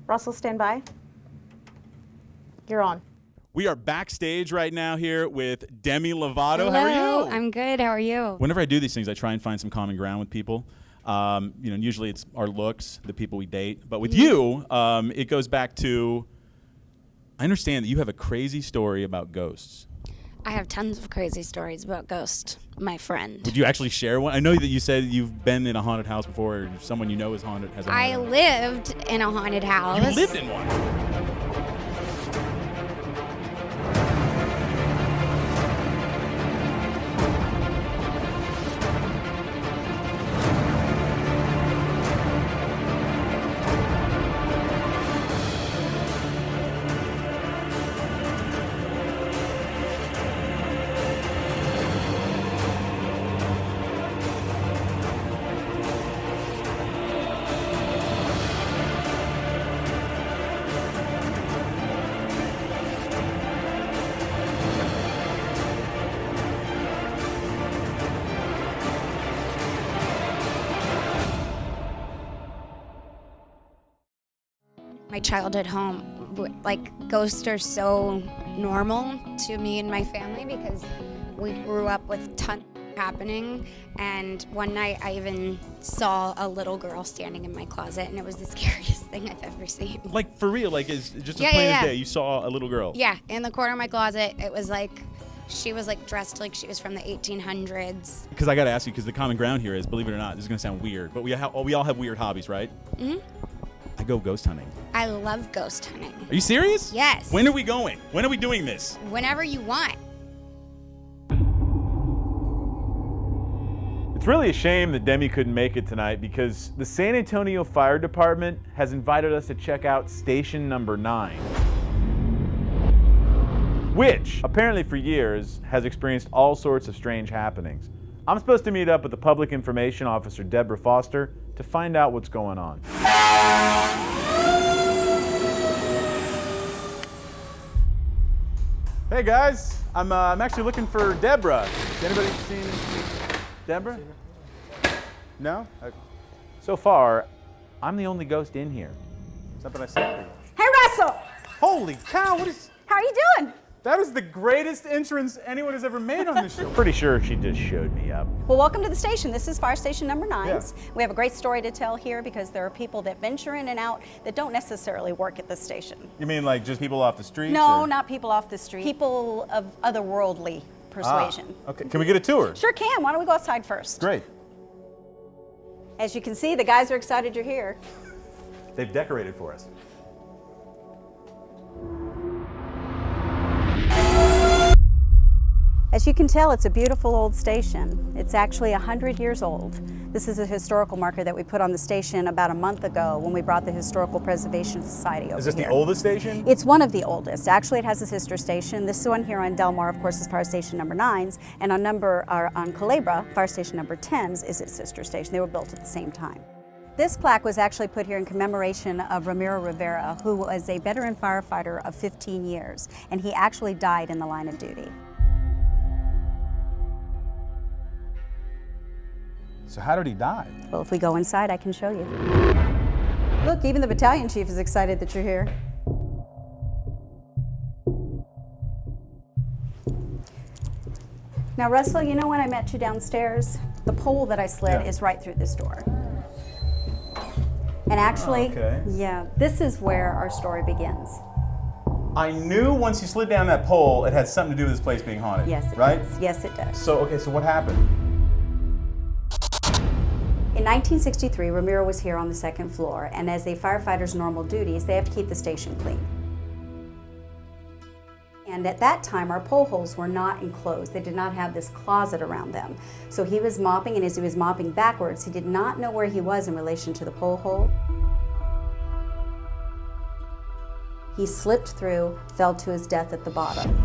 Russell, stand by. You're on. We are backstage right now here with Demi Lovato. Hello. How are you? I'm good. How are you? Whenever I do these things, I try and find some common ground with people. Usually it's our looks, the people we date. But with you, it goes back to, I understand that you have a crazy story about ghosts. I have tons of crazy stories about ghosts, my friend. Would you actually share one? I know that you said you've been in a haunted house before, or someone you know is haunted has a haunted I house. lived in a haunted house. You lived in one? My childhood home, like ghosts are so normal to me and my family because we grew up with tons happening. And one night I even saw a little girl standing in my closet, and it was the scariest thing I've ever seen. Like, for real? Like, it's just Yeah, as plain yeah, as yeah. day, you saw a little girl? Yeah, in the corner of my closet. It was like, she was like dressed like she was from the 1800s. Because I got to ask you, because the common ground here is, believe it or not, this is going to sound weird, but we all have weird hobbies, right? Mm-hmm. I go ghost hunting. I love ghost hunting. Are you serious? Yes. When are we going? When are we doing this? Whenever you want. It's really a shame that Demi couldn't make it tonight because the San Antonio Fire Department has invited us to check out station number 9, which apparently for years has experienced all sorts of strange happenings. I'm supposed to meet up with the Public Information Officer, Deborah Foster, to find out what's going on. Hey guys, I'm actually looking for Deborah. Has anybody seen Deborah? No? So far, I'm the only ghost in here. Something I said. Hey, Russell! Holy cow, what is... How are you doing? That is the greatest entrance anyone has ever made on this show. Pretty sure she just showed me up. Well, welcome to the station. This is fire station number 9. Yeah. We have a great story to tell here because there are people that venture in and out that don't necessarily work at this station. You mean like just people off the streets? No, or? not people off the street. People of otherworldly persuasion. Okay, can we get a tour? Sure can. Why don't we go outside first? Great. As you can see, the guys are excited you're here. They've decorated for us. As you can tell, it's a beautiful old station. It's actually 100 years old. This is a historical marker that we put on the station about a month ago when we brought the Historical Preservation Society over Is this here. the oldest station? It's one of the oldest. Actually, it has a sister station. This one here on Del Mar, of course, is fire station number 9's, and on Culebra, fire station number 10's is its sister station. They were built at the same time. This plaque was actually put here in commemoration of Ramiro Rivera, who was a veteran firefighter of 15 years, and he actually died in the line of duty. So how did he die? Well, if we go inside, I can show you. Look, even the battalion chief is excited that you're here. Now, Russell, you know when I met you downstairs? The pole that I slid is right through this door. And actually, yeah, this is where our story begins. I knew once you slid down that pole, it had something to do with this place being haunted. Yes, it right? does. Yes, it does. So, okay, so what happened? In 1963, Ramiro was here on the second floor, and as a firefighter's normal duties, they have to keep the station clean. And at that time, our pole holes were not enclosed. They did not have this closet around them. So he was mopping, and as he was mopping backwards, he did not know where he was in relation to the pole hole. He slipped through, fell to his death at the bottom.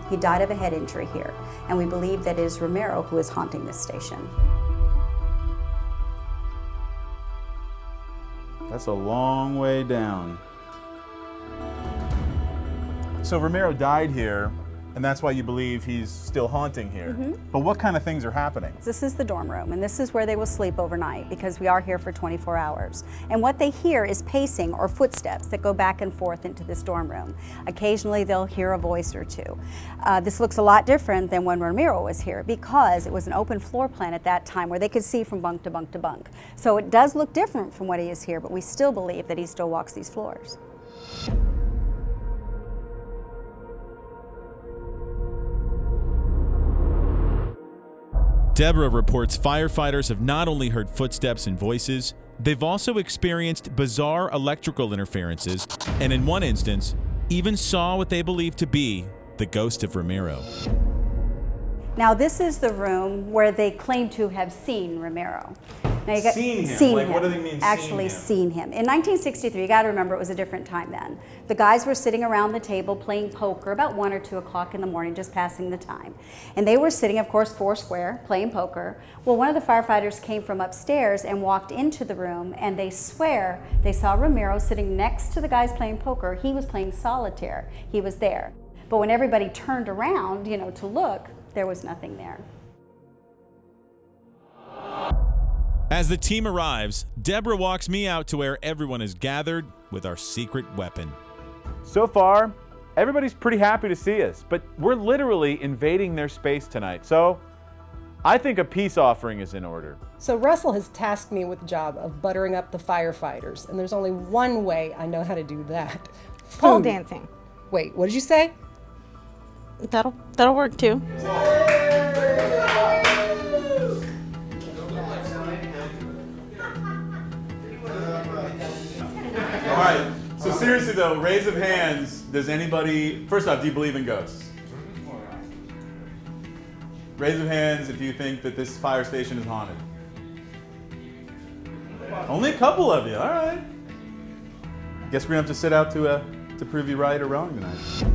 He died of a head injury here, and we believe that it is Ramiro who is haunting this station. That's a long way down. So Ramiro died here, And that's why you believe he's still haunting here. But what kind of things are happening? This is the dorm room, and this is where they will sleep overnight because we are here for 24 hours. And what they hear is pacing or footsteps that go back and forth into this dorm room. Occasionally they'll hear a voice or two. This looks a lot different than when Ramiro was here because it was an open floor plan at that time where they could see from bunk to bunk to bunk. So it does look different from what he is here, but we still believe that he still walks these floors. Deborah reports firefighters have not only heard footsteps and voices, they've also experienced bizarre electrical interferences, and in one instance, even saw what they believe to be the ghost of Ramiro. Now this is the room where they claim to have seen Ramiro. Now you got, Seen him? seen Like, him. what do they mean, Actually seen him? seen him. In 1963, you got to remember it was a different time then. The guys were sitting around the table playing poker about 1 or 2 o'clock in the morning, just passing the time. And they were sitting, of course, four square, playing poker. Well, one of the firefighters came from upstairs and walked into the room, and they swear they saw Ramiro sitting next to the guys playing poker. He was playing solitaire. He was there. But when everybody turned around, you know, to look, there was nothing there. As the team arrives, Deborah walks me out to where everyone is gathered with our secret weapon. So far, everybody's pretty happy to see us, but we're literally invading their space tonight. So I think a peace offering is in order. So Russell has tasked me with the job of buttering up the firefighters, and there's only one way I know how to do that. Pole Food. dancing. Wait, what did you say? That'll work too. All right, so seriously though, raise of hands, does anybody, first off, do you believe in ghosts? Raise of hands if you think that this fire station is haunted. Only a couple of you, all right. Guess we're gonna have to sit out to prove you right or wrong tonight.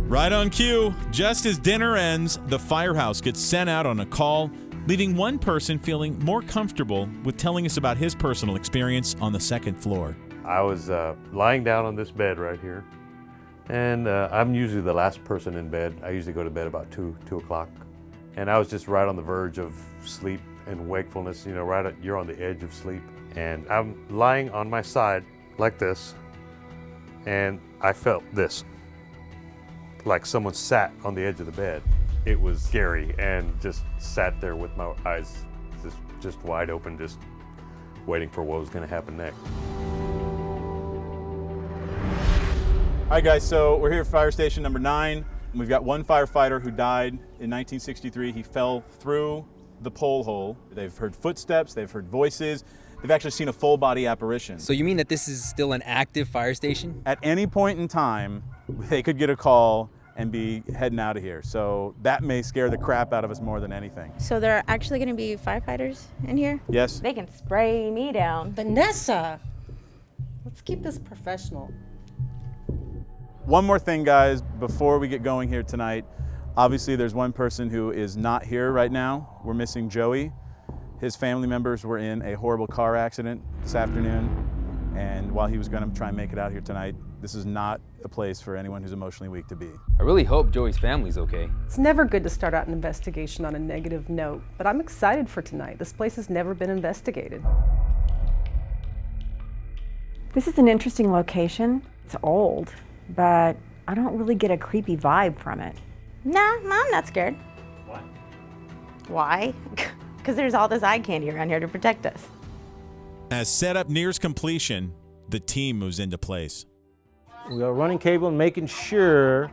Right on cue, just as dinner ends, the firehouse gets sent out on a call, leaving one person feeling more comfortable with telling us about his personal experience on the second floor. I was lying down on this bed right here, and I'm usually the last person in bed. I usually go to bed about 2 o'clock, and I was just right on the verge of sleep and wakefulness, you know, you're on the edge of sleep. And I'm lying on my side like this, and I felt this, like someone sat on the edge of the bed. It was scary, and just sat there with my eyes just wide open, just waiting for what was gonna happen next. All right, guys, so we're here at fire station number 9. And we've got one firefighter who died in 1963. He fell through the pole hole. They've heard footsteps, they've heard voices. They've actually seen a full body apparition. So you mean that this is still an active fire station? At any point in time, they could get a call and be heading out of here. So that may scare the crap out of us more than anything. So there are actually going to be firefighters in here? Yes? They can spray me down. Vanessa, let's keep this professional. One more thing, guys, before we get going here tonight. Obviously, there's one person who is not here right now. We're missing Joey. His family members were in a horrible car accident this afternoon, and while he was going to try and make it out here tonight, this is not a place for anyone who's emotionally weak to be. I really hope Joey's family's okay. It's never good to start out an investigation on a negative note, but I'm excited for tonight. This place has never been investigated. This is an interesting location. It's old, but I don't really get a creepy vibe from it. Nah, I'm not scared. Why? Why? Because there's all this eye candy around here to protect us. As setup nears completion, the team moves into place. We are running cable and making sure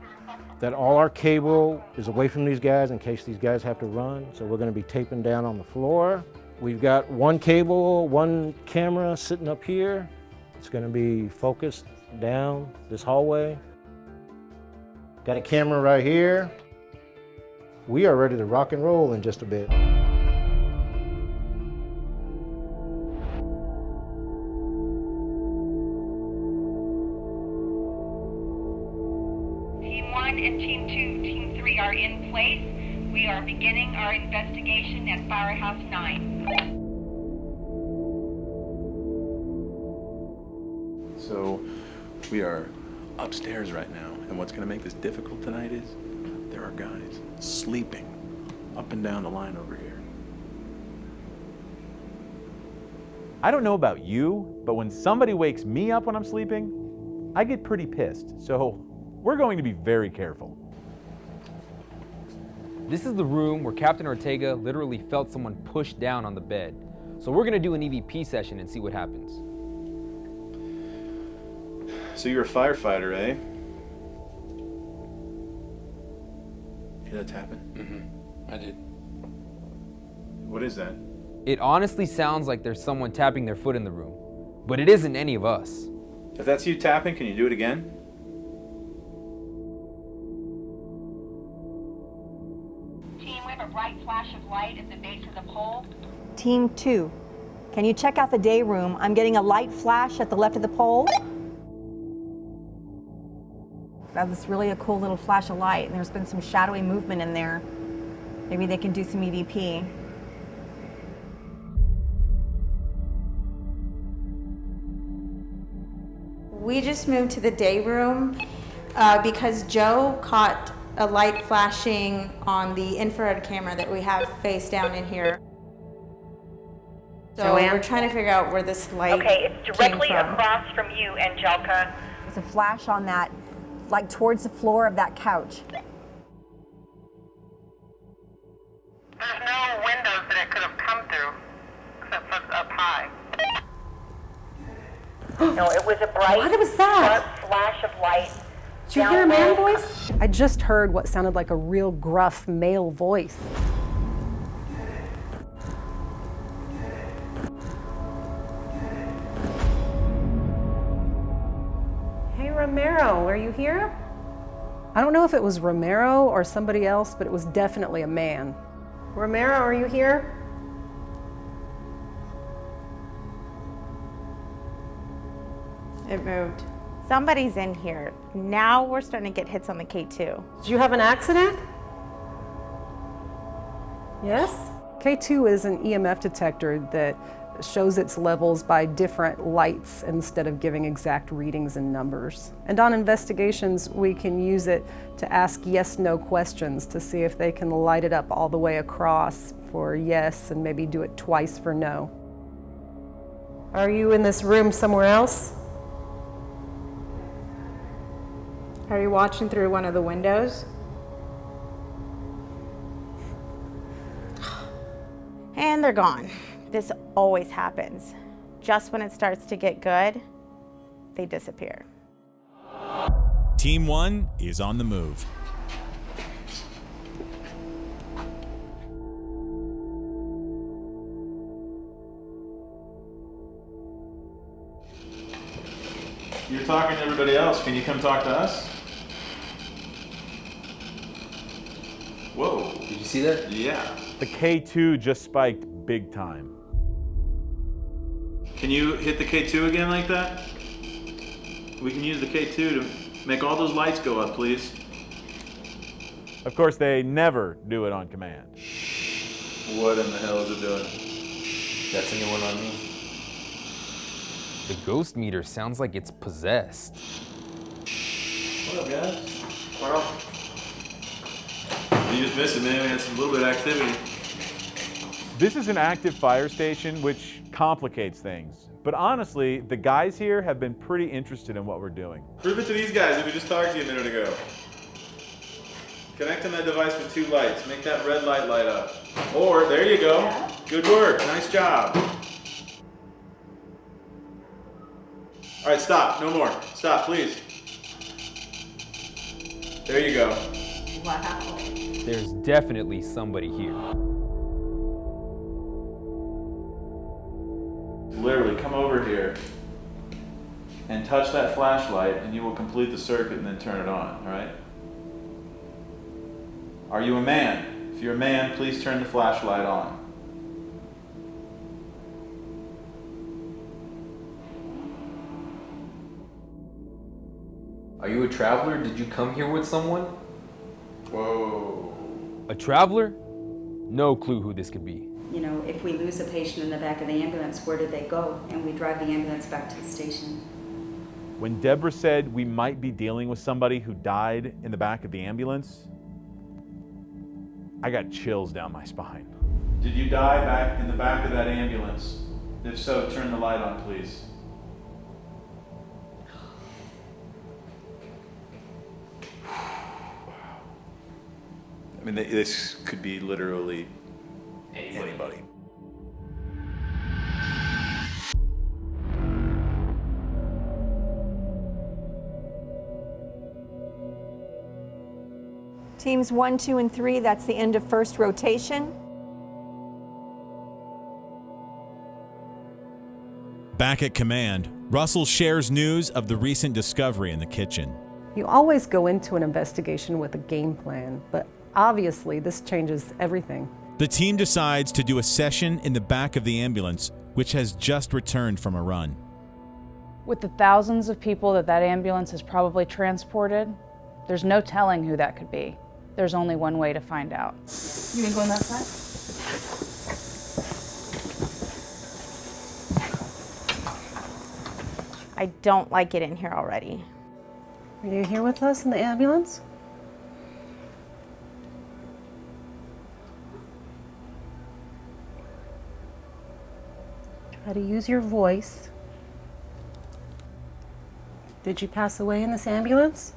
that all our cable is away from these guys in case these guys have to run. So we're going to be taping down on the floor. We've got one cable, one camera sitting up here. It's going to be focused down this hallway. Got a camera right here. We are ready to rock and roll in just a bit. Team 1 and Team 2, Team 3 are in place. We are beginning our investigation at Firehouse 9. So we are upstairs right now, and what's going to make this difficult tonight is there There are guys sleeping up and down the line over here. I don't know about you, but when somebody wakes me up when I'm sleeping, I get pretty pissed. So we're going to be very careful. This is the room where Captain Ortega literally felt someone push down on the bed. So we're gonna do an EVP session and see what happens. So you're a firefighter, eh? Hear that tapping? Mm-hmm. I did. What is that? It honestly sounds like there's someone tapping their foot in the room, but it isn't any of us. If that's you tapping, can you do it again? Team, we have a bright flash of light at the base of the pole. Team 2, can you check out the day room? I'm getting a light flash at the left of the pole. That was really a cool little flash of light, and there's been some shadowy movement in there. Maybe they can do some EVP. We just moved to the day room because Joe caught a light flashing on the infrared camera that we have face down in here. So we're trying to figure out where this light Okay, it's directly came from. across from you, Angelica. There's a flash on that, like towards the floor of that couch. There's no windows that it could have come through, except for up high. No, it was a bright, What was that? sharp flash of light. Did you hear a man voice? I just heard what sounded like a real gruff male voice. Hey, Romero, are you here? I don't know if it was Romero or somebody else, but it was definitely a man. Romero, are you here? It moved. Somebody's in here. Now we're starting to get hits on the K2. Did you have an accident? Yes? K2 is an EMF detector that shows its levels by different lights instead of giving exact readings and numbers. And on investigations, we can use it to ask yes/no questions to see if they can light it up all the way across for yes and maybe do it twice for no. Are you in this room somewhere else? Are you watching through one of the windows? And they're gone. This always happens. Just when it starts to get good, they disappear. Team 1 is on the move. You're talking to everybody else. Can you come talk to us? Whoa. Did you see that? Yeah. The K2 just spiked big time. Can you hit the K2 again like that? We can use the K2 to make all those lights go up, please. Of course, they never do it on command. What in the hell is it doing? That's a new one on me. The ghost meter sounds like it's possessed. What up, guys? Well, you just missed it, man. We had some little bit of activity. This is an active fire station, which complicates things. But honestly, the guys here have been pretty interested in what we're doing. Prove it to these guys that we just talked to you a minute ago. Connect on that device with 2 lights. Make that red light light up. Or, there you go. Good work. Nice job. All right, stop. No more. Stop, please. There you go. Wow. There's definitely somebody here. Literally, come over here and touch that flashlight and you will complete the circuit and then turn it on, all right? Are you a man? If you're a man, please turn the flashlight on. Are you a traveler? Did you come here with someone? Whoa. A traveler? No clue who this could be. You know, if we lose a patient in the back of the ambulance, where did they go? And we drive the ambulance back to the station. When Deborah said we might be dealing with somebody who died in the back of the ambulance, I got chills down my spine. Did you die back in the back of that ambulance? If so, turn the light on, please. I mean, this could be literally anybody. Teams 1, 2, and 3, that's the end of first rotation. Back at command, Russell shares news of the recent discovery in the kitchen. You always go into an investigation with a game plan, but obviously this changes everything. The team decides to do a session in the back of the ambulance, which has just returned from a run. With the thousands of people that ambulance has probably transported, there's no telling who that could be. There's only one way to find out. You gonna go on that side? I don't like it in here already. Are you here with us in the ambulance? Try to use your voice. Did you pass away in this ambulance?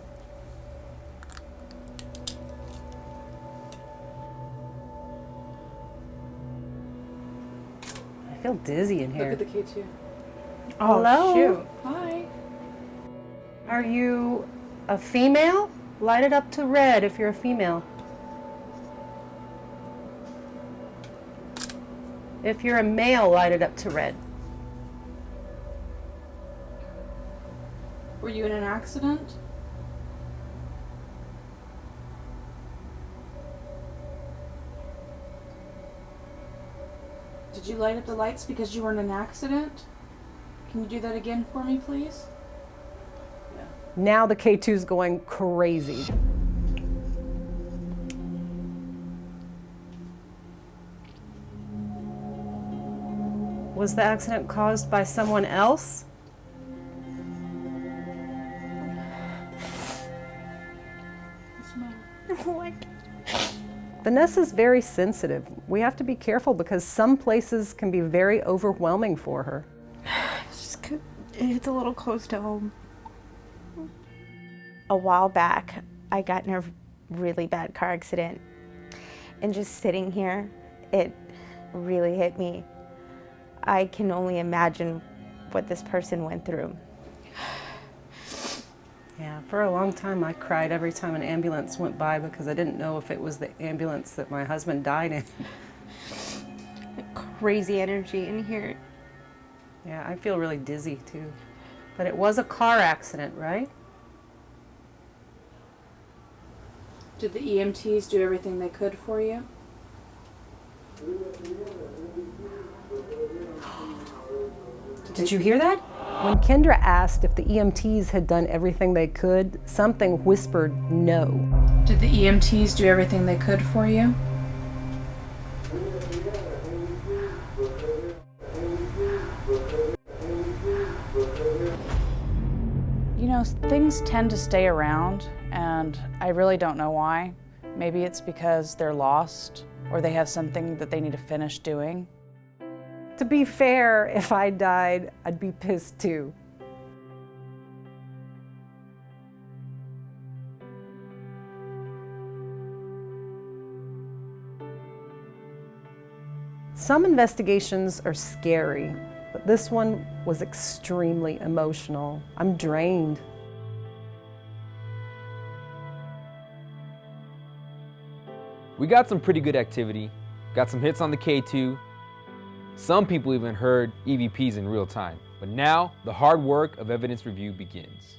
I feel dizzy in here. Look at the K2. Oh, hello. Shoot. Hi. Are you a female? Light it up to red if you're a female. If you're a male, light it up to red. Were you in an accident? Did you light up the lights because you were in an accident? Can you do that again for me, please? Now the K2's going crazy. Was the accident caused by someone else? Vanessa's very sensitive. We have to be careful because some places can be very overwhelming for her. It's a little close to home. A while back, I got in a really bad car accident. And just sitting here, it really hit me. I can only imagine what this person went through. Yeah, for a long time I cried every time an ambulance went by because I didn't know if it was the ambulance that my husband died in. Crazy energy in here. Yeah, I feel really dizzy too. But it was a car accident, right? Did the EMTs do everything they could for you? Did you hear that? When Kendra asked if the EMTs had done everything they could, something whispered no. Did the EMTs do everything they could for you? You know, things tend to stay around, and I really don't know why. Maybe it's because they're lost, or they have something that they need to finish doing. To be fair, if I died, I'd be pissed too. Some investigations are scary, but this one was extremely emotional. I'm drained. We got some pretty good activity, got some hits on the K2. Some people even heard EVPs in real time. But now, the hard work of evidence review begins.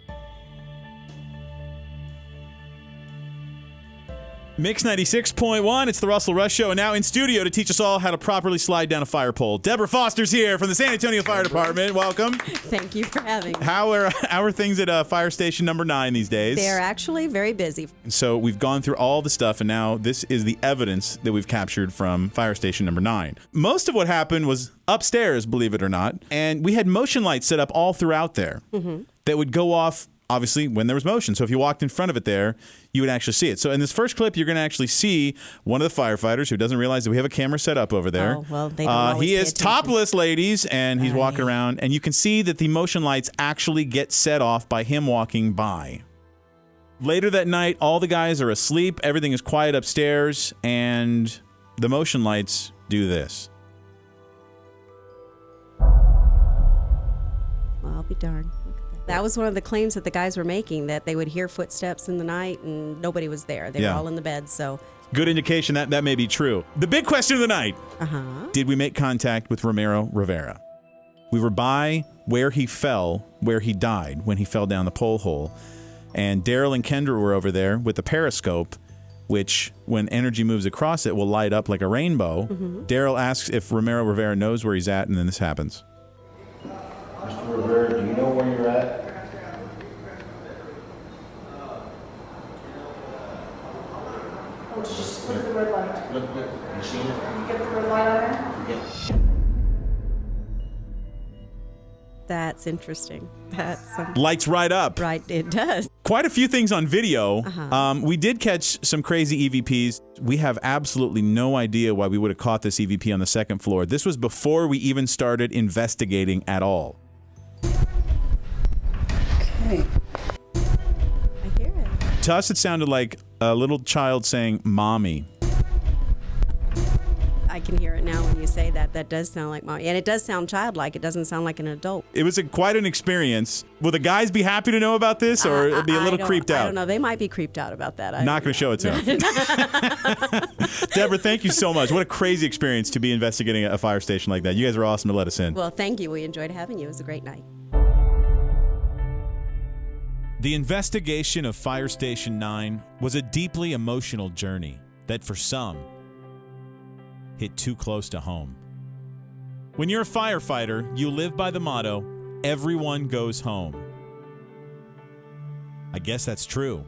Mix 96.1, it's the Russell Rush Show, and now in studio to teach us all how to properly slide down a fire pole. Deborah Foster's here from the San Antonio Fire Department. Welcome. Thank you for having me. How are things at fire station number 9 these days? They're actually very busy. And so we've gone through all the stuff, and now this is the evidence that we've captured from fire station number 9. Most of what happened was upstairs, believe it or not, and we had motion lights set up all throughout there that would go off obviously when there was motion. So if you walked in front of it there, you would actually see it. So in this first clip, you're going to actually see one of the firefighters who doesn't realize that we have a camera set up over there. Oh, well, they don't always he pay is attention. topless, ladies, and he's walking around. And you can see that the motion lights actually get set off by him walking by. Later that night, all the guys are asleep. Everything is quiet upstairs, and the motion lights do this. Well, I'll be darned. That was one of the claims that the guys were making, that they would hear footsteps in the night and nobody was there. They were all in the bed, so. Good indication that that may be true. The big question of the night. Did we make contact with Romero Rivera? We were by where he fell, where he died, when he fell down the pole hole. And Daryl and Kendra were over there with the periscope, which, when energy moves across it, will light up like a rainbow. Daryl asks if Romero Rivera knows where he's at, and then this happens. Mr. Rivera, do you know where you're at? Oh, just look at the red light. Look, you seen it? You get the red light on there? Yeah. That's interesting. That's Lights right up. right. It does. Quite a few things on video. We did catch some crazy EVPs. We have absolutely no idea why we would have caught this EVP on the second floor. This was before we even started investigating at all. Okay. I hear it. To us, it sounded like a little child saying, "Mommy." I can hear it now when you say that. That does sound like mommy. And it does sound childlike. It doesn't sound like an adult. It was quite an experience. Will the guys be happy to know about this, or be a little creeped out? I don't know. They might be creeped out about that. Not going to show it to them. Deborah, thank you so much. What a crazy experience to be investigating a fire station like that. You guys were awesome to let us in. Well, thank you. We enjoyed having you. It was a great night. The investigation of Fire Station 9 was a deeply emotional journey that, for some, hit too close to home. When you're a firefighter, you live by the motto, everyone goes home. I guess that's true,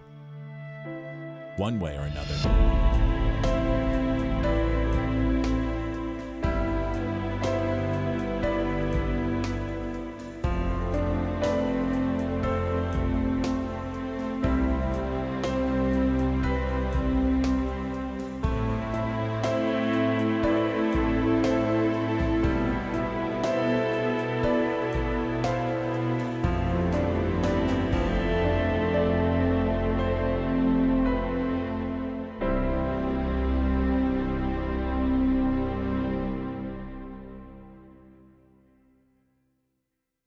one way or another.